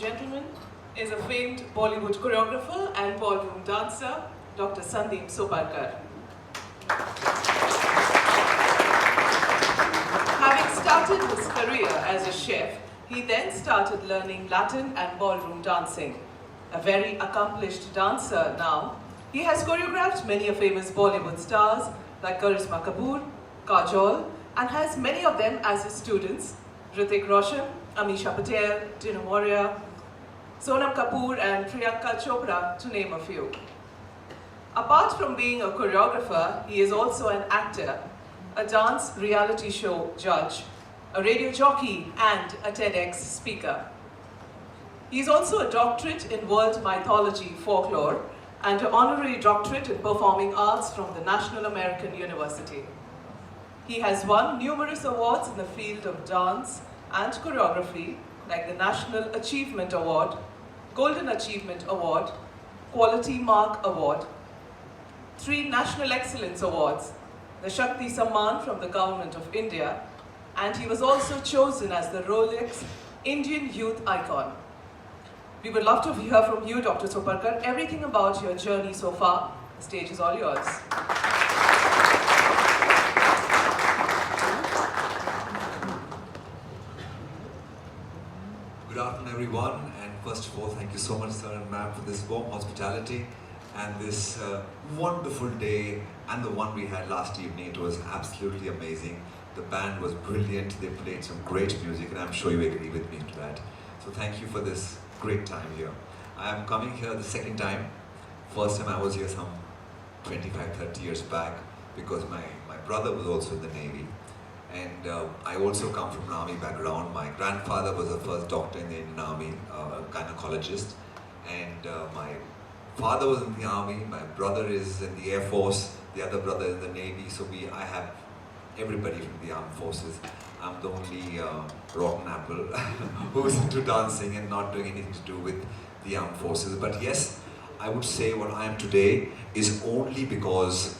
gentlemen, is a famed Bollywood choreographer and ballroom dancer, Dr. Sandip Soparrkar. Having started his career as a chef, he then started learning Latin and ballroom dancing. A very accomplished dancer now, he has choreographed many famous Bollywood stars like Karisma Kapoor, Kajol, and has many of them as his students: Hrithik Roshan, Amisha Patel, Dinu Moria, Sonam Kapoor and Priyanka Chopra, to name a few. Apart from being a choreographer, he is also an actor, a dance reality show judge, a radio jockey and a TEDx speaker. He is also a doctorate in world mythology folklore and an honorary doctorate in performing arts from the National American University. He has won numerous awards in the field of dance and choreography, like the National Achievement Award, Golden Achievement Award, Quality Mark Award, 3 National Excellence Awards, the Shakti Samman from the Government of India, and he was also chosen as the Rolex Indian Youth Icon. We would love to hear from you, Dr. Soparrkar, everything about your journey so far. The stage is all yours. Good afternoon, everyone, and first of all, thank you so much, sir and ma'am, for this warm hospitality and this wonderful day, and the one we had last evening. It was absolutely amazing. The band was brilliant. They played some great music, and I'm sure you agree with me to that. So thank you for this great time here. I am coming here the second time. First time I was here some 25, 30 years back, because my brother was also in the Navy. And I also come from an army background. My grandfather was the first doctor in the Indian Army, a gynecologist. And my father was in the army, my brother is in the Air Force, the other brother is in the Navy. So I have everybody from the armed forces. I'm the only rotten apple who's into dancing and not doing anything to do with the armed forces. But yes, I would say what I am today is only because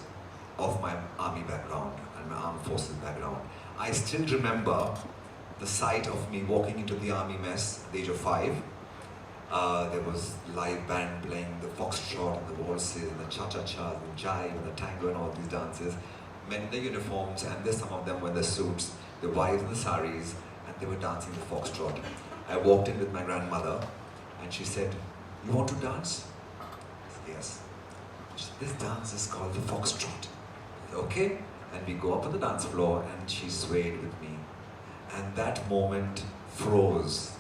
of my army background and my armed forces background. I still remember the sight of me walking into the army mess at the age of 5. There was live band playing the foxtrot and the waltzes and the cha-cha-cha and the jive and the tango and all these dances. Men in the uniforms, and there's some of them were in the suits, the wives in the saris, and they were dancing the foxtrot. I walked in with my grandmother and she said, "You want to dance?" I said, "Yes." She said, "This dance is called the foxtrot." I said, "Okay." And we go up on the dance floor and she swayed with me. And that moment froze.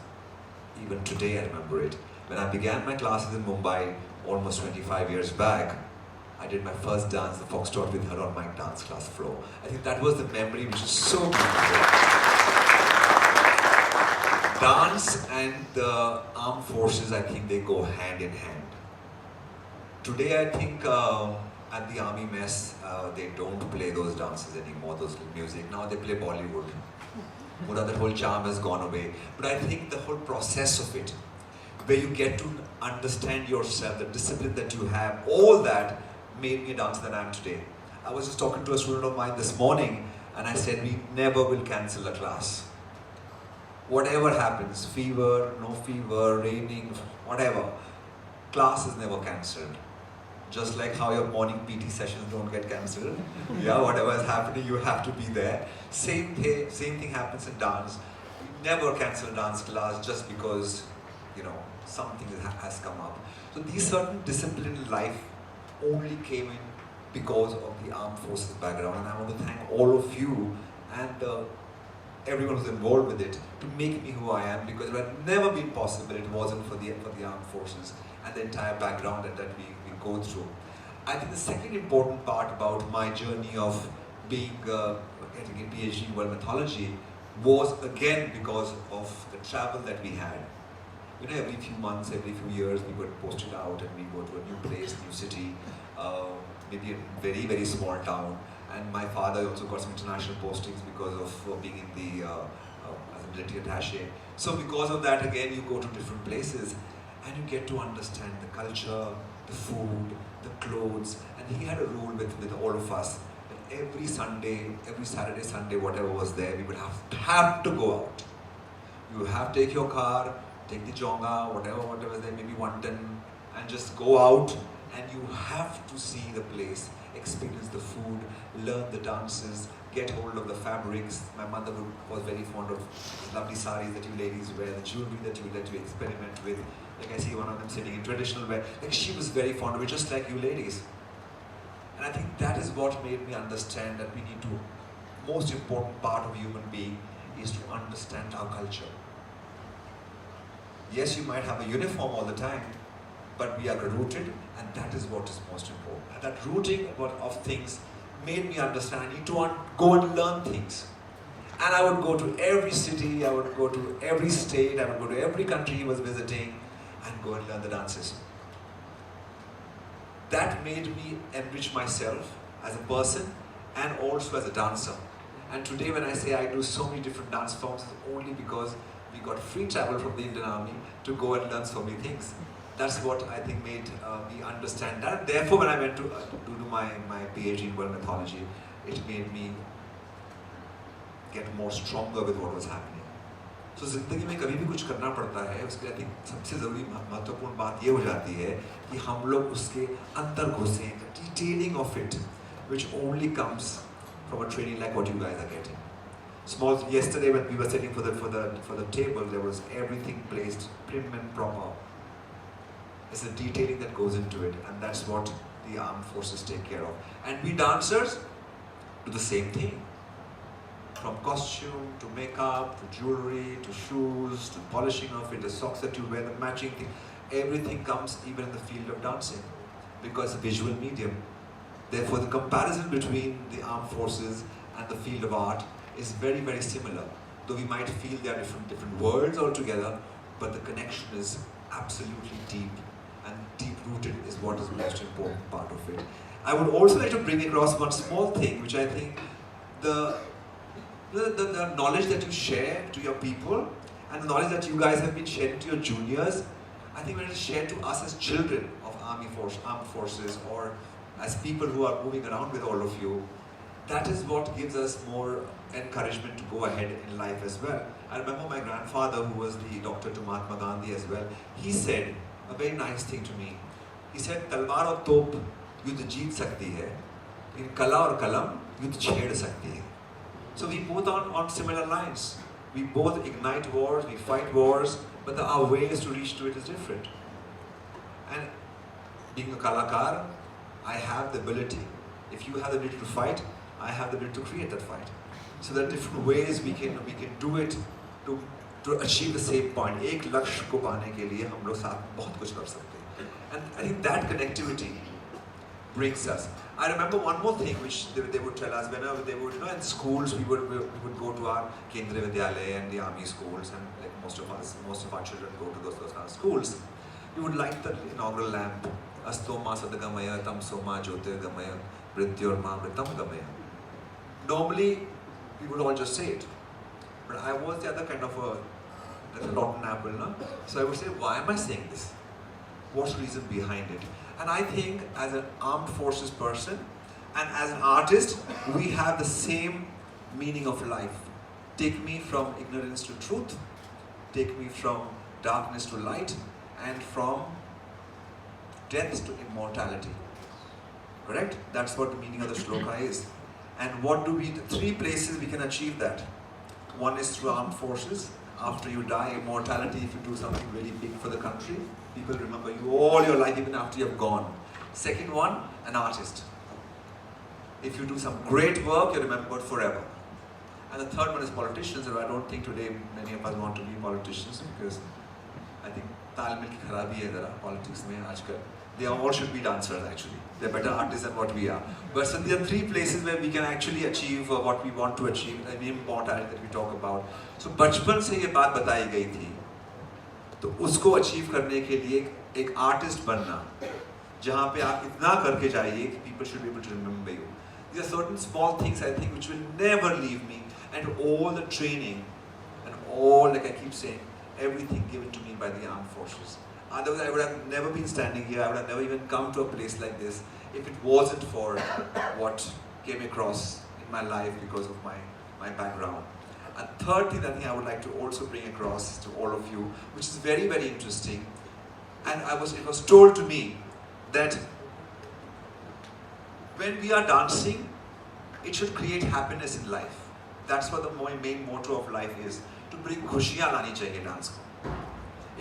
Even today I remember it. When I began my classes in Mumbai almost 25 years back, I did my first dance, the foxtrot, with her on my dance class floor. I think that was the memory which is so beautiful. Dance and the armed forces, I think they go hand in hand. Today I think at the army mess, they don't play those dances anymore, those music. Now they play Bollywood. That whole charm has gone away. But I think the whole process of it, where you get to understand yourself, the discipline that you have, all that made me a dancer that I am today. I was just talking to a student of mine this morning, and I said, we never will cancel a class. Whatever happens, fever, no fever, raining, whatever, class is never cancelled. Just like how your morning PT sessions don't get cancelled. Yeah, whatever is happening, you have to be there. Same thing happens in dance. We never cancel a dance class just because, something has come up. So these certain discipline in life only came in because of the armed forces background. And I want to thank all of you and everyone who's involved with it to make me who I am, because it would never been possible if it wasn't for the armed forces and the entire background that we go through. I think the second important part about my journey of getting a PhD in world mythology was again because of the travel that we had. Every few months, every few years, we would post it out and we go to a new place, new city, maybe a very, very small town. And my father also got some international postings because of being in the as a military attaché. So because of that, again, you go to different places and you get to understand the culture, the food, the clothes. And he had a rule with all of us that every Sunday, every Saturday, Sunday, whatever was there, we would have to go out. You have to take your car, take the jonga, whatever there may be one ton, and just go out, and you have to see the place, experience the food, learn the dances, get hold of the fabrics. My mother was very fond of lovely saris that you ladies wear, the jewelry that you let you experiment with. Like I see one of them sitting in traditional wear. Like she was very fond of it, just like you ladies. And I think that is what made me understand that we need to, most important part of a human being is to understand our culture. Yes, you might have a uniform all the time, but we are rooted, and that is what is most important. And that rooting of things made me understand I need to go and learn things. And I would go to every city, I would go to every state, I would go to every country he was visiting and go and learn the dances. That made me enrich myself as a person and also as a dancer. And today when I say I do so many different dance forms, it's only because we got free travel from the Indian Army to go and learn so many things. That's what I think made me understand that. Therefore, when I went to do my PhD in world mythology, it made me get more stronger with what was happening. So ज़िंदगी में कभी भी कुछ करना पड़ता है, उसके I think सबसे ज़रूरी महत्वपूर्ण बात ये हो जाती है कि हम लोग उसके अंदर घुसें, the detailing of it, which only comes from a training like what you guys are getting. Yesterday when we were sitting for the table, there was everything placed prim and proper. It's the detailing that goes into it, and that's what the armed forces take care of. And we dancers do the same thing. From costume, to makeup, to jewelry, to shoes, to polishing of it, the socks that you wear, the matching thing, everything comes even in the field of dancing, because the visual medium. Therefore, the comparison between the armed forces and the field of art is very, very similar. Though we might feel they are different worlds altogether, but the connection is absolutely deep, and deep-rooted is what is the most important part of it. I would also like to bring across one small thing, which I think the knowledge that you share to your people, and the knowledge that you guys have been sharing to your juniors, I think when it is shared to us as children of armed forces, or as people who are moving around with all of you, that is what gives us more encouragement to go ahead in life as well. I remember my grandfather, who was the doctor to Mahatma Gandhi as well, he said a very nice thing to me. He said, तलवार और तोप युद्ध जीत सकती है, लेकिन कला और कलम युद्ध छेड़ सकती है. So we both are on similar lines. We both ignite wars, we fight wars, but our ways to reach to it is different. And being a kalakar, I have the ability. If you have the ability to fight, I have the ability to create that fight. So there are different ways we can do it to achieve the same point. एक लक्ष्य को पाने के लिए हम लोग साथ बहुत कुछ कर सकते हैं. And I think that connectivity brings us. I remember one more thing which they would tell us whenever they would, in schools we would go to our Kendriya Vidyalaya and the army schools, and like most of our children go to those kind of schools. We would light the inaugural lamp. Astoma Sadagamaya, Tamsoma Jyotirgamaya, Mrityorma Mritam Gamaya. Normally we would all just say it, but I was the other kind of a rotten apple, no? So I would say, why am I saying this? What's the reason behind it? And I think as an armed forces person and as an artist, we have the same meaning of life. Take me from ignorance to truth, take me from darkness to light, and from death to immortality. Correct? That's what the meaning of the shloka is. And what do the three places we can achieve that? One is through armed forces. After you die, immortality, if you do something really big for the country, people remember you all your life, even after you've gone. Second one, an artist. If you do some great work, you're remembered forever. And the third one is politicians, and I don't think today many of us want to be politicians, because I think तालमेल की खराबी है जरा politics में आजकल. They all should be dancers actually. They're better artists than what we are. But so there are three places where we can actually achieve what we want to achieve, the immortality that we talk about. So बचपन से ये बात बताई गई थी. तो उसको achieve करने के लिए एक आर्टिस्ट बनना, जहाँ पे आप इतना करके जाइए कि people should be able to remember you. There are certain small things I think which will never leave me, and all the training and all, like I keep saying, everything given to me by the armed forces. Otherwise, I would have never been standing here. I would have never even come to a place like this if it wasn't for what came across in my life because of my background. A third thing that I would like to also bring across to all of you, which is very, very interesting, and it was told to me that when we are dancing, it should create happiness in life. That's what the main motto of life is, to bring खुशियाँ लानी चाहिए dance को.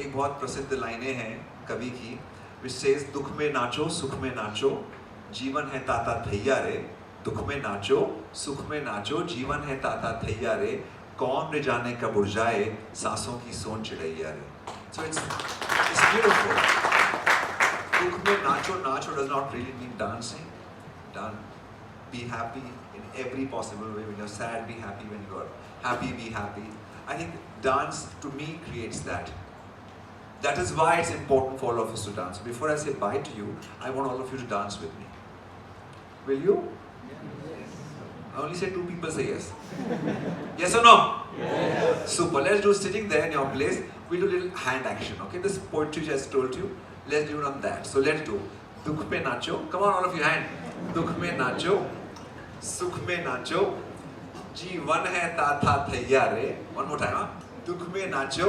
एक बहुत प्रसिद्ध लाइनें हैं कवि की, which says दुख में नाचो सुख में नाचो जीवन है ताता थैया रे, दुख में नाचो सुख में नाचो जीवन है ताता थैया रे, कौन रे जाने कब उड़ जाए सांसों की सोन चिड़ैया रे. So it's beautiful. दुख में नाचो does not really mean dancing. Be happy in every possible way. When you're sad, be happy. When you're happy, be happy. I think dance to me creates that. That is why it's important for all of us to dance. Before I say bye to you, I want all of you to dance with me. Will you? Yes. I only say 2 people say yes. Yes or no? Yes. Super. Let's do sitting there in your place. We'll do a little hand action. Okay? This poetry just told you. Let's do it on that. So let's do. Dukh pe nacho. Come on, all of you, hand. Dukh mein nacho. Sukh mein nacho. जीवन है ताता थैया रे. One more time, हाँ. दुख में नाचो,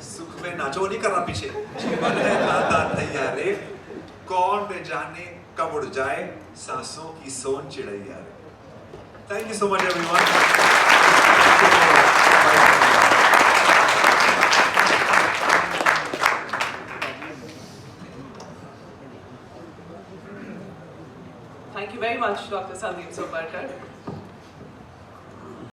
सुख में नाचो. नहीं करना पीछे. जीवन है ताता थैया रे. कौन रे जाने कब उड़ जाए सांसों की सोन चिड़ैया रे. Thank you so much, everyone. Thank you very much, Dr. Sandip Soparrkar.